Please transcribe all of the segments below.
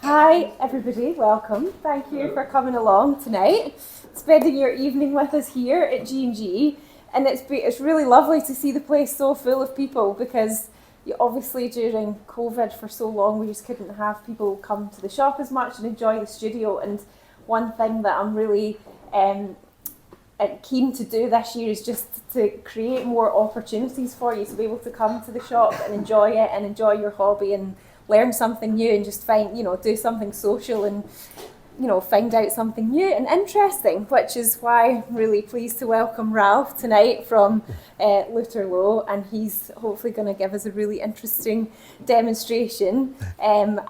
Hi everybody, welcome. Thank you for coming along tonight, spending your evening with us here at G&G. And it's really lovely to see the place so full of people because obviously during COVID for so long we just couldn't have people come to the shop as much and enjoy the studio. And one thing that I'm really keen to do this year is just to create more opportunities for you to be able to come to the shop and enjoy it and enjoy your hobby and learn something new and just find, do something social and, find out something new and interesting, which is why I'm really pleased to welcome Ralph tonight from Lutterloh, and he's hopefully going to give us a really interesting demonstration. And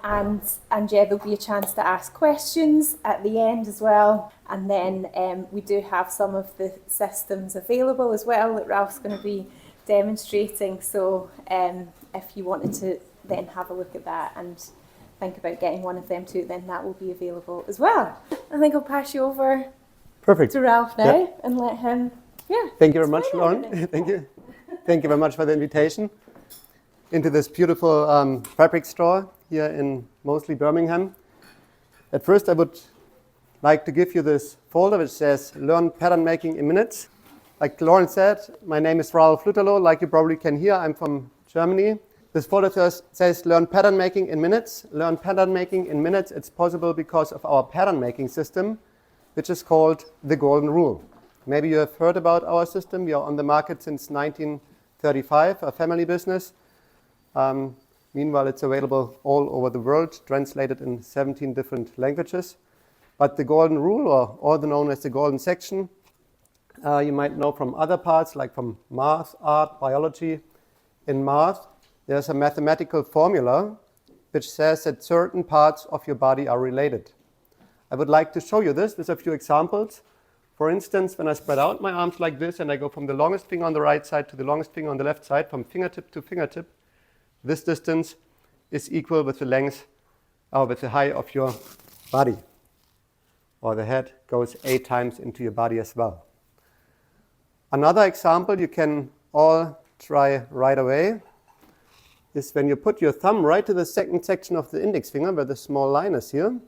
there'll be a chance to ask questions at the end as well. And then we do have some of the systems available as well that Ralph's going to be demonstrating. So if you wanted to then have a look at that and think about getting one of them too, then that will be available as well. I think I'll pass you over to Ralph now and let him, Thank you very much, Lauren. Thank you. Thank you very much for the invitation into this beautiful fabric store here in Moseley Birmingham. At first, I would like to give you this folder which says Learn Pattern Making in Minutes. Like Lauren said, my name is Ralph Lutterloh. Like you probably can hear, I'm from Germany. This folder says Learn Pattern Making in Minutes. Learn Pattern Making in Minutes. It's possible because of our pattern making system, which is called the Golden Rule. Maybe you have heard about our system. We are on the market since 1935, a family business. Meanwhile, it's available all over the world, translated in 17 different languages. But the Golden Rule, or also known as the Golden Section, you might know from other parts, like from math, art, biology. In math, there's a mathematical formula which says that certain parts of your body are related. I would like to show you this with a few examples. For instance, when I spread out my arms like this and I go from the longest finger on the right side to the longest finger on the left side, from fingertip to fingertip, this distance is equal with the length or with the height of your body. Or the head goes 8 times into your body as well. Another example you can all try right away is when you put your thumb right to the second section of the index finger where the small line is here.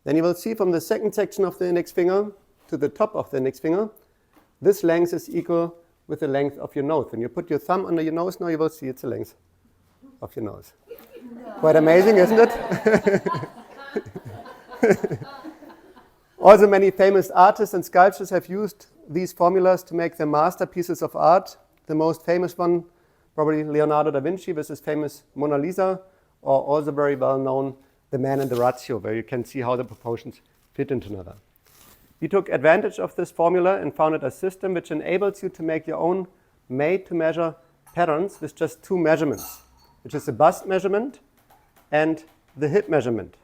Then you will see from the second section of the index finger to the top of the index finger, this length is equal with the length of your nose. When you put your thumb under your nose now, you will see it's the length of your nose. Quite amazing, isn't it? Also, many famous artists and sculptors have used these formulas to make their masterpieces of art. The most famous one, probably Leonardo da Vinci with his famous Mona Lisa, or also very well known, The Man in the Ratio, where you can see how the proportions fit into another. We took advantage of this formula and founded a system which enables you to make your own made-to-measure patterns with just 2 measurements, which is the bust measurement and the hip measurement.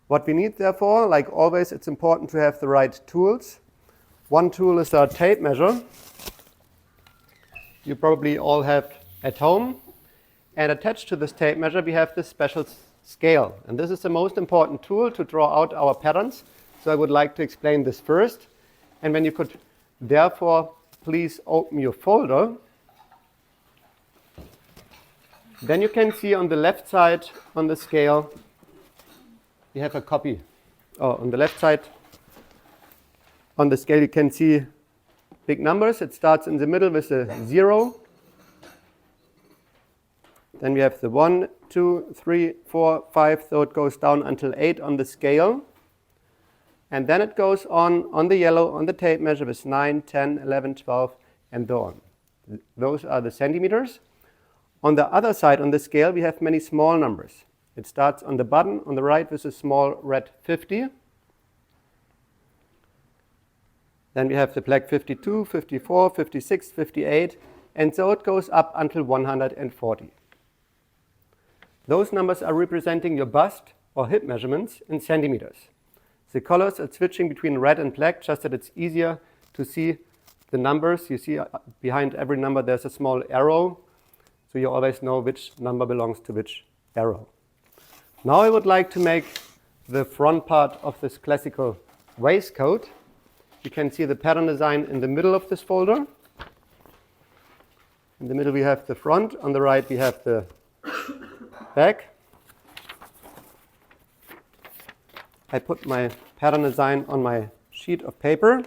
What we need, therefore, like always, it's important to have the right tools. One tool is our tape measure. You probably all have at home. And attached to this tape measure, we have this special scale. And this is the most important tool to draw out our patterns. So I would like to explain this first. And when you could, therefore, please open your folder. Then you can see on the left side on the scale, we have a copy. On the left side on the scale, you can see big numbers. It starts in the middle with a 0. Then we have the 1, 2, 3, 4, 5, so it goes down until 8 on the scale. And then it goes on the yellow, on the tape measure with 9, 10, 11, 12, and so on. Those are the centimeters. On the other side on the scale, we have many small numbers. It starts on the button on the right with a small red 50. Then we have the black 52, 54, 56, 58, and so it goes up until 140. Those numbers are representing your bust or hip measurements in centimeters. The colors are switching between red and black, just that it's easier to see the numbers. You see behind every number there's a small arrow, so you always know which number belongs to which arrow. Now I would like to make the front part of this classical waistcoat. You can see the pattern design in the middle of this folder. In the middle we have the front, on the right we have the back. I put my pattern design on my sheet of paper.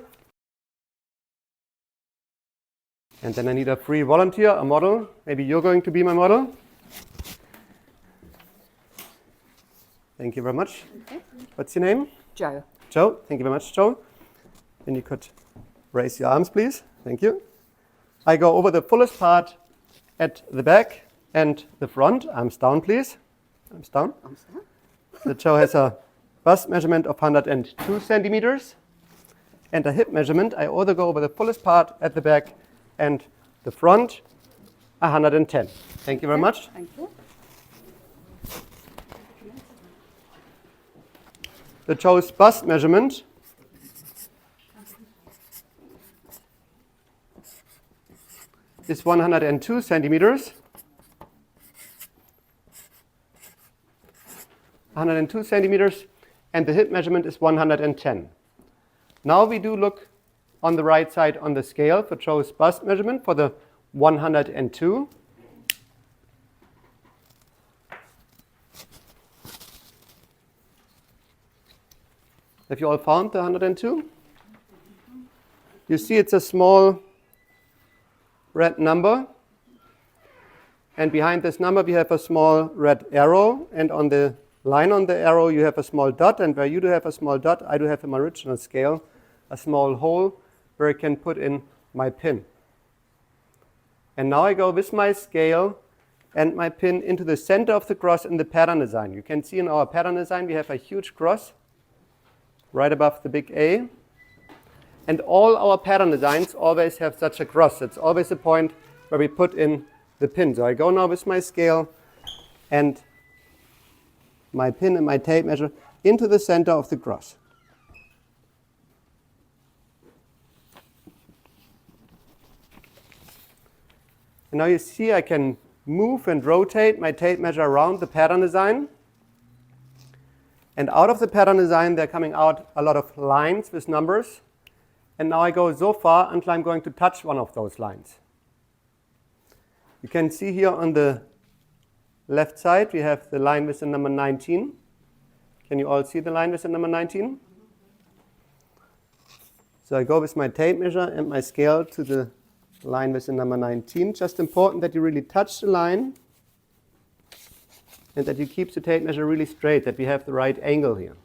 And then I need a free volunteer, a model. Maybe you're going to be my model. Thank you very much. Okay. What's your name? Joe. Joe. Thank you very much, Joe. And you could raise your arms, please. Thank you. I go over the fullest part at the back and the front. Arms down, please. Arms down. Arms down. So Joe has a bust measurement of 102 centimeters and a hip measurement. I also go over the fullest part at the back and the front, 110. Thank you very much. Thank you. The Joe's bust measurement is 102 centimeters. 102 centimeters, and the hip measurement is 110. Now we do look on the right side on the scale for Joe's bust measurement for the 102. Have you all found the 102? You see it's a small red number, and behind this number we have a small red arrow, and on the line on the arrow you have a small dot, and where you do have a small dot, I do have in my original scale a small hole where I can put in my pin. And now I go with my scale and my pin into the center of the cross in the pattern design. You can see in our pattern design we have a huge cross right above the big A. And all our pattern designs always have such a cross. It's always a point where we put in the pin. So I go now with my scale and my pin and my tape measure into the center of the cross. And now you see I can move and rotate my tape measure around the pattern design. And out of the pattern design, they're coming out a lot of lines with numbers. And now I go so far until I'm going to touch one of those lines. You can see here on the left side, we have the line with the number 19. Can you all see the line with the number 19? So I go with my tape measure and my scale to the line with the number 19. Just important that you really touch the line and that you keep the tape measure really straight, that we have the right angle here.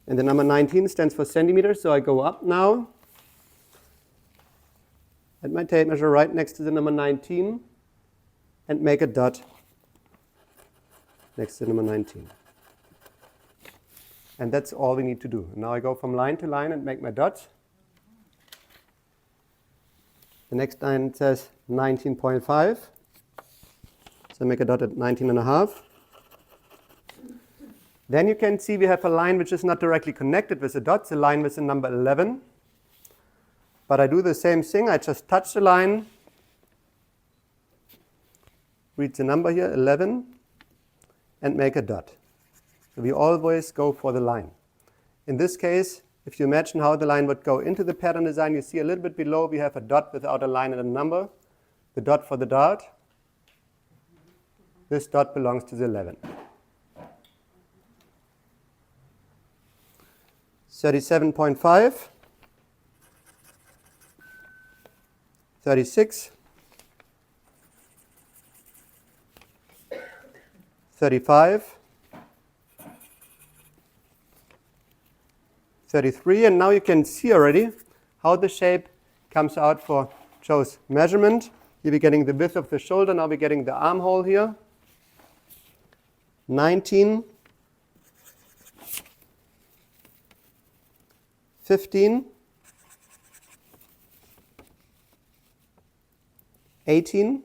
And the number 19 stands for centimeters, so I go up now at my tape measure right next to the number 19 and make a dot next to the number 19. And that's all we need to do. Now I go from line to line and make my dots. The next line says 19.5. So make a dot at 19.5. Then you can see we have a line which is not directly connected with the dots, a line with the number 11. But I do the same thing. I just touch the line, read the number here, 11, and make a dot. So we always go for the line. In this case, if you imagine how the line would go into the pattern design, you see a little bit below we have a dot without a line and a number. The dot for the dart. This dot belongs to the 11. 37.5, 36, 35, 33, and now you can see already how the shape comes out for Joe's measurement. Here we're getting the width of the shoulder, now we're getting the armhole here. 19, 15, 18,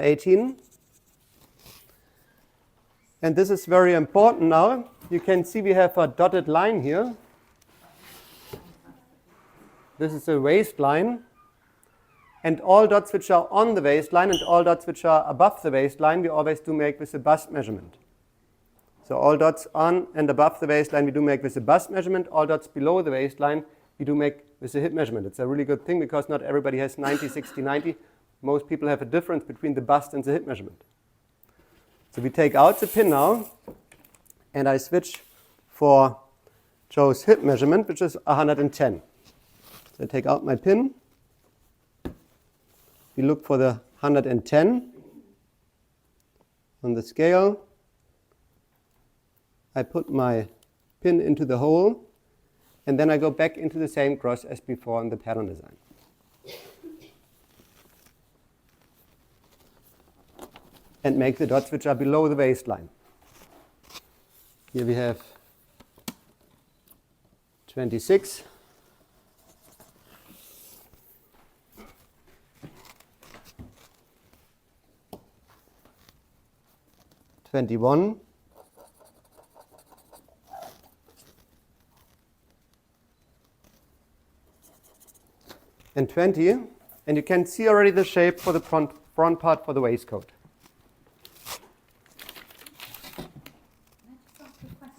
18, and this is very important now. You can see we have a dotted line here. This is the waistline. And all dots which are on the waistline and all dots which are above the waistline, we always do make with the bust measurement. So all dots on and above the waistline, we do make with the bust measurement. All dots below the waistline, we do make with the hip measurement. It's a really good thing because not everybody has 90, 60, 90. most people have a difference between the bust and the hip measurement. So we take out the pin now, and I switch for Joe's hip measurement, which is 110. So I take out my pin. We look for the 110 on the scale. I put my pin into the hole, and then I go back into the same cross as before in the pattern design. And make the dots which are below the waistline. Here we have 26. 21. 20, and you can see already the shape for the front part for the waistcoat.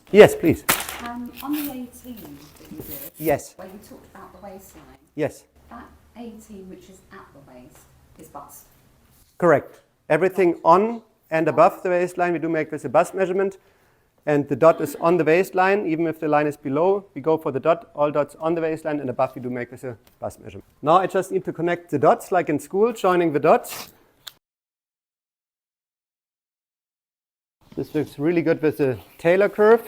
Yes, please. On the 18 that you did, yes, where you talked about the waistline, yes, that 18 which is at the waist is bust. correct. Everything on and above the waistline we do make with a bust measurement, and the dot is on the waistline. Even if the line is below, we go for the dot. All dots on the waistline, and above we do make with a bust measurement. Now I just need to connect the dots like in school, joining the dots. This works really good with the Taylor curve,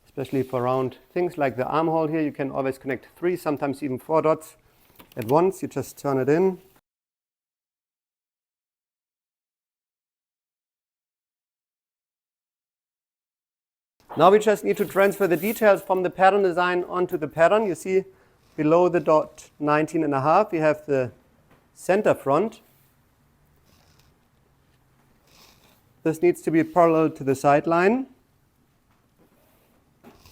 especially for round things like the armhole here. You can always connect 3, sometimes even 4 dots at once. You just turn it in. Now we just need to transfer the details from the pattern design onto the pattern. You see below the dot 19.5 we have the center front. This needs to be parallel to the side line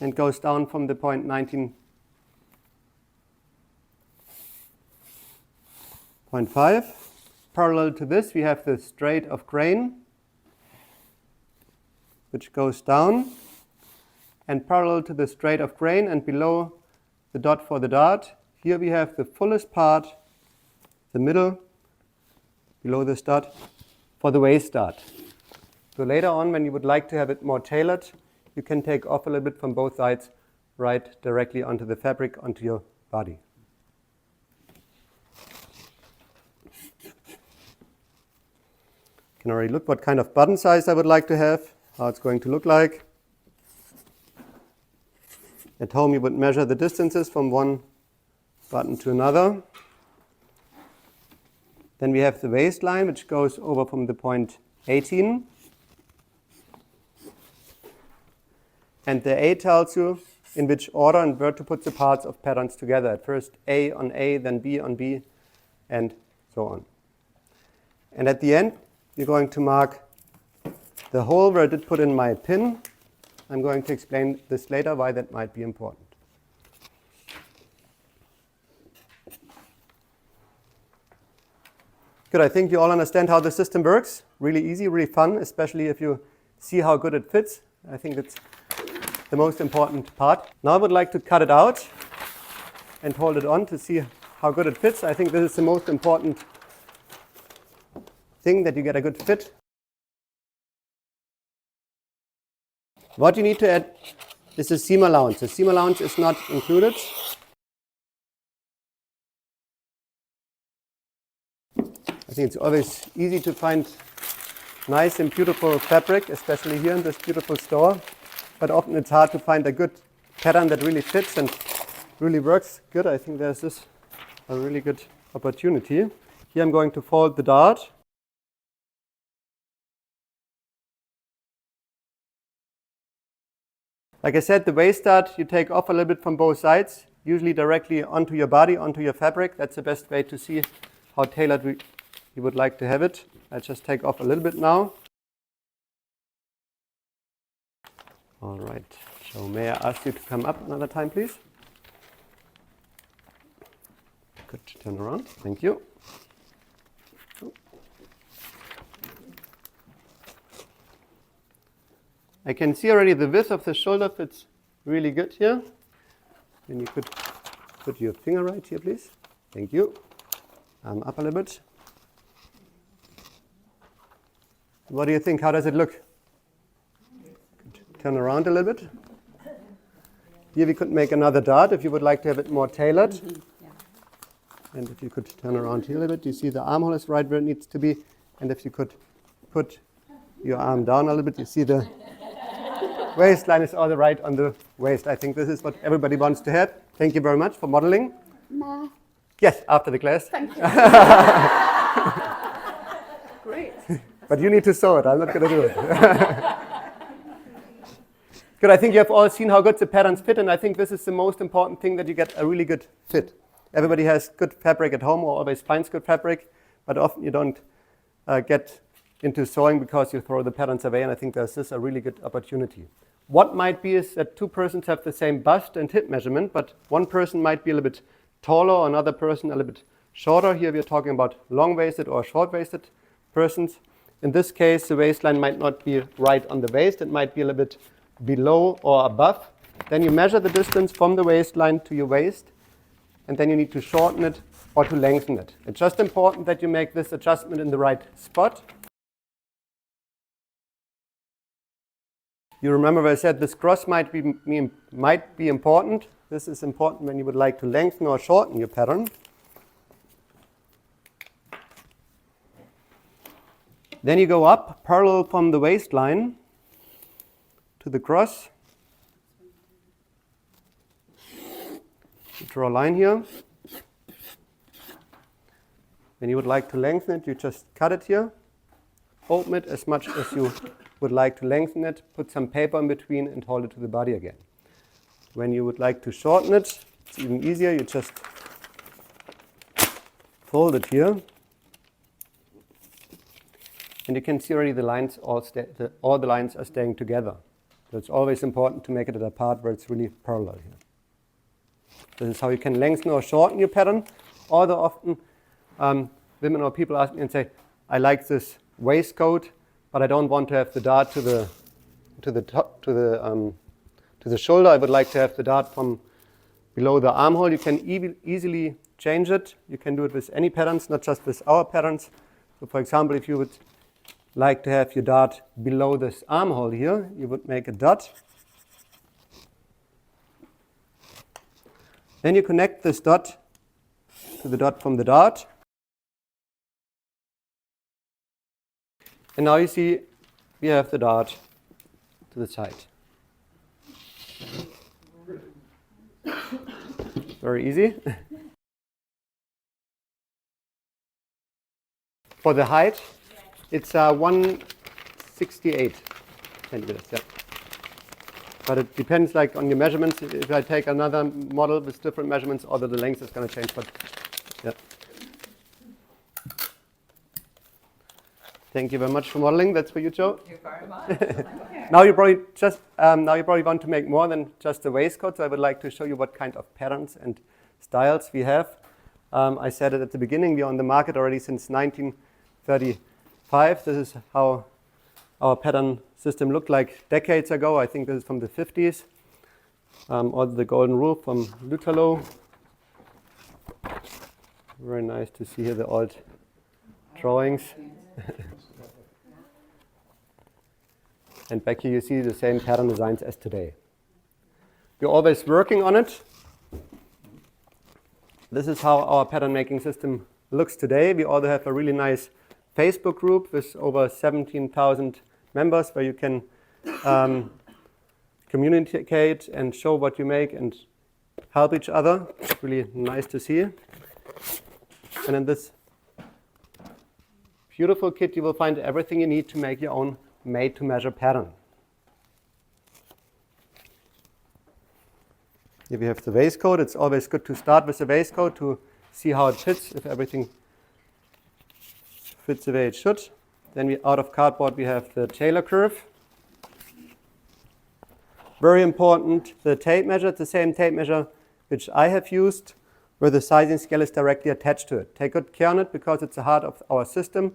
and goes down from the point 19.5. Parallel to this we have the straight of grain, which goes down. And parallel to the straight of grain and below the dot for the dart, here we have the fullest part, the middle, below this dot, for the waist dart. So later on, when you would like to have it more tailored, you can take off a little bit from both sides, right directly onto the fabric, onto your body. You can already look what kind of button size I would like to have, how it's going to look like. At home you would measure the distances from one button to another. Then we have the waistline, which goes over from the point 18. And the A tells you in which order and where to put the parts of patterns together. At first A on A, then B on B, and so on. And at the end, you're going to mark the hole where I did put in my pin. I'm going to explain this later, why that might be important. Good, I think you all understand how the system works. Really easy, really fun, especially if you see how good it fits. I think it's the most important part. Now I would like to cut it out and hold it on to see how good it fits. I think this is the most important thing, that you get a good fit. What you need to add is the seam allowance. The seam allowance is not included. I think it's always easy to find nice and beautiful fabric, especially here in this beautiful store. But often it's hard to find a good pattern that really fits and really works good. I think there's this a really good opportunity. Here I'm going to fold the dart. Like I said, the waist dart you take off a little bit from both sides, usually directly onto your body, onto your fabric. That's the best way to see how tailored you would like to have it. I just take off a little bit now. All right, so may I ask you to come up another time, please? Good, turn around, thank you. I can see already the width of the shoulder fits really good here. And you could put your finger right here, please. Thank you. Arm up a little bit. What do you think? How does it look? Turn around a little bit. Here we could make another dart if you would like to have it more tailored. And if you could turn around here a little bit, you see the armhole is right where it needs to be. And if you could put your arm down a little bit, you see the waistline is all right on the waist. I think this is what everybody wants to have. Thank you very much for modeling. Ma. Yes, after the class. Thank you. Great. But you need to sew it. I'm not going to do it. Good. I think you have all seen how good the patterns fit, and I think this is the most important thing, that you get a really good fit. Everybody has good fabric at home or always finds good fabric, but often you don't get into sewing because you throw the patterns away, and I think this is a really good opportunity. What might be is that two persons have the same bust and hip measurement, but one person might be a little bit taller or another person a little bit shorter. Here we're talking about long-waisted or short-waisted persons. In this case, the waistline might not be right on the waist. It might be a little bit below or above. Then you measure the distance from the waistline to your waist, and then you need to shorten it or to lengthen it. It's just important that you make this adjustment in the right spot. You remember where I said this cross might be important. This is important when you would like to lengthen or shorten your pattern. Then you go up parallel from the waistline to the cross. You draw a line here. When you would like to lengthen it, you just cut it here. Open it as much as you would like to lengthen it. Put some paper in between and hold it to the body again. When you would like to shorten it, it's even easier. You just fold it here. And you can see already the lines, all the lines are staying together. So it's always important to make it at a part where it's really parallel here. This is how you can lengthen or shorten your pattern. Although often women or people ask me and say, I like this waistcoat, but I don't want to have the dart to the shoulder. I would like to have the dart from below the armhole. You can easily change it. You can do it with any patterns, not just with our patterns. So for example, if you would like to have your dart below this armhole here, you would make a dot. Then you connect this dot to the dot from the dart. And now you see we have the dart to the side. Very easy. For the height, it's 168 centimeters. Yeah. But it depends on your measurements. If I take another model with different measurements, although the length is going to change. But yeah. Thank you very much for modeling. That's for you, Joe. Thank you very much. Now you probably want to make more than just the waistcoat. So I would like to show you what kind of patterns and styles we have. I said it at the beginning. We are on the market already since 1935. This is how our pattern system looked like decades ago. I think this is from the 50s. Or the golden rule from Lutterloh. Very nice to see here the old drawings. And back here you see the same pattern designs as today. We're always working on it. This is how our pattern making system looks today. We also have a really nice Facebook group with over 17,000 members where you can communicate and show what you make and help each other. It's really nice to see. And in this beautiful kit you will find everything you need to make your own made-to-measure pattern. Here we have the waistcoat. It's always good to start with the waistcoat to see how it fits, if everything fits the way it should. Then out of cardboard we have the tailor curve. Very important, the tape measure. It's the same tape measure which I have used, where the sizing scale is directly attached to it. Take good care on it because it's the heart of our system.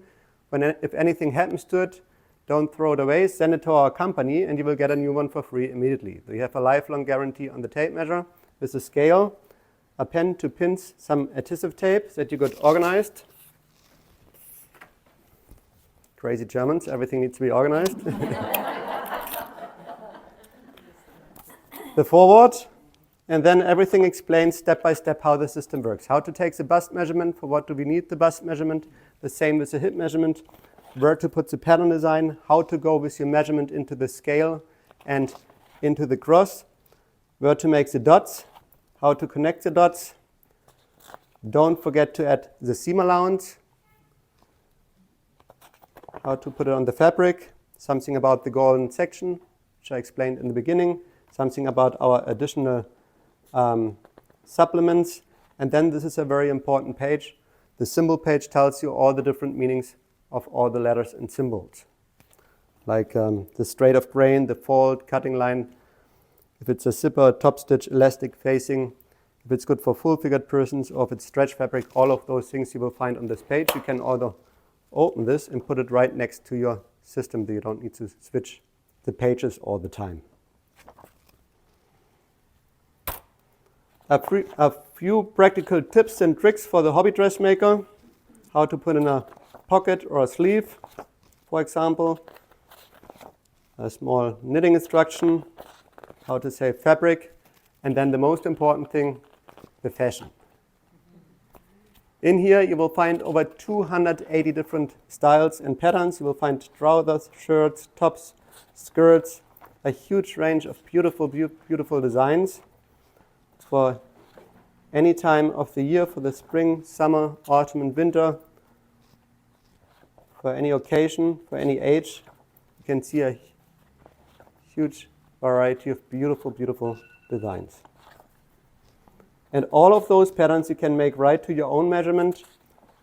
If anything happens to it, don't throw it away, send it to our company and you will get a new one for free immediately. So you have a lifelong guarantee on the tape measure with the scale. a pen to pins some adhesive tape that you got organized. Crazy Germans, everything needs to be organized. The forward, and then everything explains step by step how the system works. How to take the bust measurement, for what do we need the bust measurement, the same with the hip measurement, where to put the pattern design, how to go with your measurement into the scale and into the cross, where to make the dots, how to connect the dots. Don't forget to add the seam allowance, how to put it on the fabric, something about the golden section, which I explained in the beginning, something about our additional supplements, and then this is a very important page. The symbol page tells you all the different meanings of all the letters and symbols, like the straight of grain, the fold, cutting line, if it's a zipper, top stitch, elastic facing, if it's good for full-figured persons, or if it's stretch fabric, all of those things you will find on this page. You can also open this and put it right next to your system, so you don't need to switch the pages all the time. A few practical tips and tricks for the hobby dressmaker. How to put in a pocket or a sleeve, for example. A small knitting instruction. How to save fabric. And then the most important thing, the fashion. In here you will find over 280 different styles and patterns. You will find trousers, shirts, tops, skirts, a huge range of beautiful, beautiful designs for any time of the year, for the spring, summer, autumn and winter, for any occasion, for any age. You can see a huge variety of beautiful, beautiful designs. And all of those patterns you can make right to your own measurement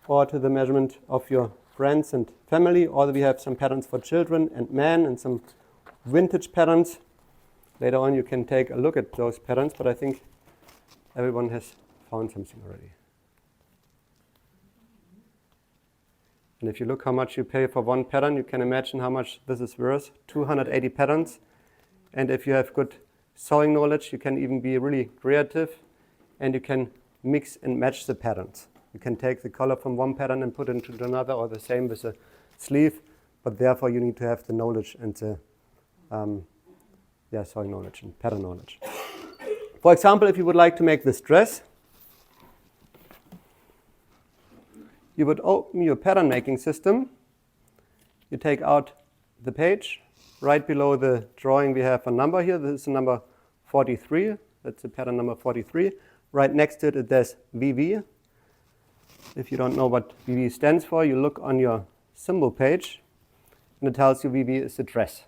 or to the measurement of your friends and family. Or we have some patterns for children and men and some vintage patterns. Later on you can take a look at those patterns, but I think everyone has found something already. And if you look how much you pay for one pattern, you can imagine how much this is worth. 280 patterns. And if you have good sewing knowledge, you can even be really creative and you can mix and match the patterns. You can take the color from one pattern and put it into another, or the same with a sleeve, but therefore you need to have the knowledge and the sewing knowledge and pattern knowledge. For example, if you would like to make this dress, you would open your pattern making system. You take out the page. Right below the drawing we have a number here. This is the number 43. That's the pattern number 43. Right next to it, there's VV. If you don't know what VV stands for, you look on your symbol page and it tells you VV is the dress.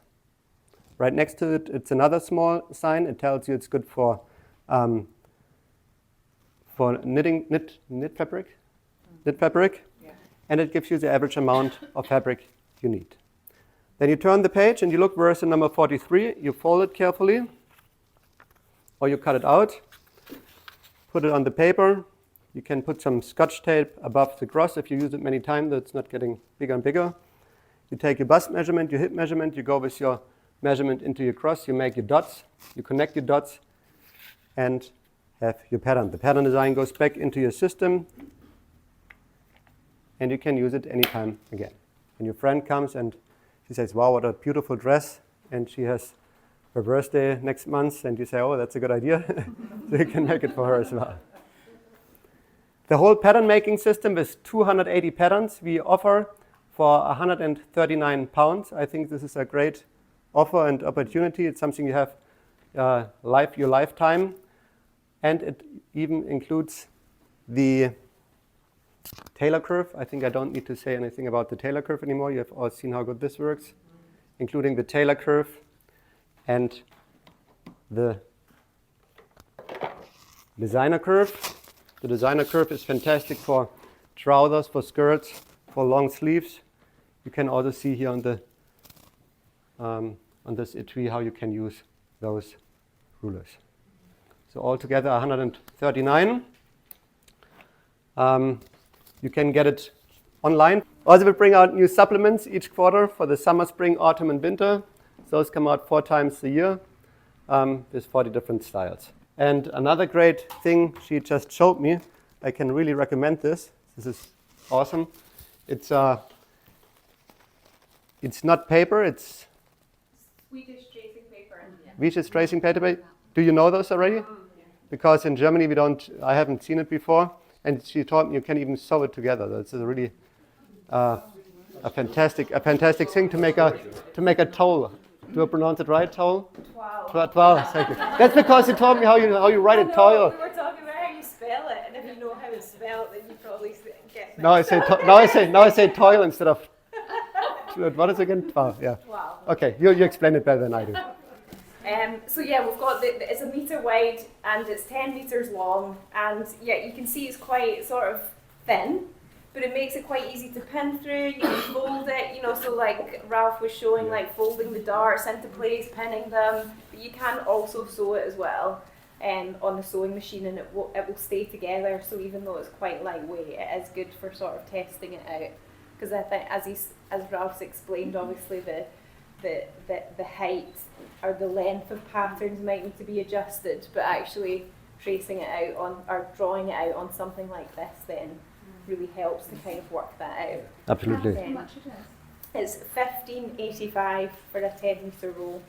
Right next to it, it's another small sign. It tells you it's good for knitting, knit fabric, yeah. And it gives you the average amount of fabric you need. Then you turn the page and you look where's the number 43. You fold it carefully, or you cut it out, put it on the paper. You can put some scotch tape above the cross if you use it many times, so it's not getting bigger and bigger. You take your bust measurement, your hip measurement, you go with your measurement into your cross, you make your dots, you connect your dots, and have your pattern. The pattern design goes back into your system, and you can use it anytime again. When your friend comes and she says, wow, what a beautiful dress, and she has her birthday next month, and you say, oh, that's a good idea, so you can make it for her as well. The whole pattern making system with 280 patterns we offer for £139. I think this is a great offer and opportunity. It's something you have your lifetime, and it even includes the tailor curve. I think I don't need to say anything about the tailor curve anymore. You have all seen how good this works, including the tailor curve and the designer curve. The designer curve is fantastic for trousers, for skirts, for long sleeves. You can also see here on the on this etui how you can use those rulers. So altogether 139. You can get it online. Also, we bring out new supplements each quarter for the summer, spring, autumn, and winter. Those come out 4 times a year with 40 different styles. And another great thing she just showed me, I can really recommend this. This is awesome. It's not paper, it's Swedish tracing paper. Swedish tracing paper. Do you know those already? Because in Germany I haven't seen it before. And she taught me you can even sew it together. That's a really a fantastic thing to make a towel. Do I pronounce it right? Towel? Towel. Thank you. That's because you taught me how you write a towel. We were talking about how you spell it, and if you know how it's spelled, then you probably get. Now I say toil instead of. What is it again? Towel. Yeah. Wow. Okay, you explain it better than I do. So yeah, we've got it's a metre wide and it's 10 metres long, and yeah, you can see it's quite sort of thin, but it makes it quite easy to pin through. You can fold it, so like Ralph was showing, like folding the darts into place, pinning them, but you can also sew it as well on the sewing machine, and it will stay together. So even though it's quite lightweight, it is good for sort of testing it out, because I think as Ralph's explained, obviously the height or the length of patterns might need to be adjusted, but actually tracing it out or drawing it out on something like this then really helps to kind of work that out. Absolutely. How much it is? It's $15.85 for a 10 metre roll.